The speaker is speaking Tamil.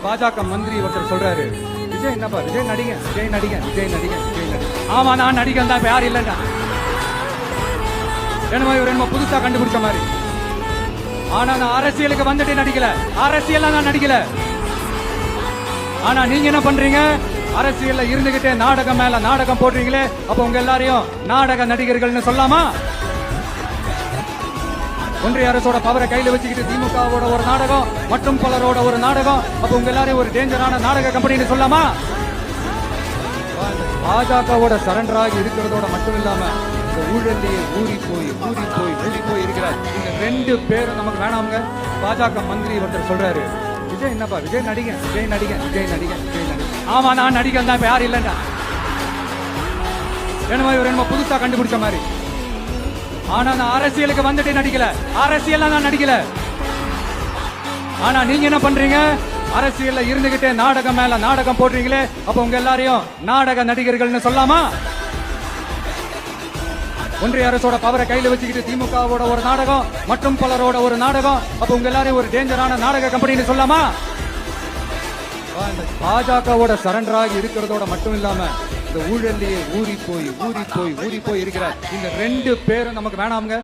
பாஜக மந்திரி ஒருத்தர் சொல்றாரு, விஜய் என்னப்பா விஜய் நடிகன் விஜய் நடிகன் விஜய் நடிகன் விஜய் நடிகன். ஆமா நான் நடிகன் தான், இப்ப யாரும் இல்லைன்னா என்னமோ இவர் என்னமோ புதுசா கண்டுபிடிச்ச மாதிரி. ஆனா நான் அரசியலுக்கு வந்துட்டு நடிக்கல, அரசியல் நான் நடிக்கல. ஆனா நீங்க என்ன பண்றீங்க, அரசியல்ல இருந்துகிட்டே நாடகம் மேல நாடகம் போடுறீங்களே, அப்ப உங்க எல்லாரையும் நாடக நடிகர்கள்னு சொல்லாமா? ஒன்றிய அரசோட பவரை கையில வச்சுக்கிட்டு திமுகவோட ஒரு நாடகம் மற்றும் பலரோட ஒரு நாடகம், அப்ப உங்க எல்லாரையும் ஒரு டேஞ்சரான நாடக கம்பெனின்னு சொல்லாமா? பாஜகவோட சரண்டர் ஆகி இருக்கிறதோட மட்டும் இல்லாம இந்த ஊழல்லையே ஊறி போய் இருக்கிற இந்த 2 பேரும் நமக்கு வேணாமுங்க. பாஜக மந்திரி ஒருத்தர் சொல்றாரு, விஜய் என்னப்பா விஜய் நடிகன் விஜய் நடிகன் விஜய் நடிகன் விஜய் நடிகன். ஆமா நான் நடிகன் தான், இப்ப யாரும் இல்லைன்னா என்னமோ இவர் என்னமோ புதுசா கண்டுபிடிச்ச மாதிரி. ஆனா நான் அரசியலுக்கு வந்துட்டு நடிக்கல, அரசியல் நான் நடிக்கல. ஆனா நீங்க என்ன பண்றீங்க, அரசியல்ல இருந்துகிட்டே நாடகம் மேல நாடகம் போடுறீங்களே, அப்ப உங்க எல்லாரையும் நாடக நடிகர்கள்னு சொல்லாமா? ஒன்றிய அரசோட பவரை கையில வச்சுக்கிட்டு திமுகவோட ஒரு நாடகம் மற்றும் பலரோட ஒரு நாடகம், அப்ப உங்க எல்லாரையும் ஒரு டேஞ்சரான நாடக கம்பெனின்னு சொல்லாமா? பாஜகவோட சரண்டர் ஆகி இருக்கிறதோட மட்டும் இல்லாம இந்த ஊழல்லையே ஊறி போய் இருக்கிற இந்த 2 பேரும் நமக்கு வேணாமுங்க.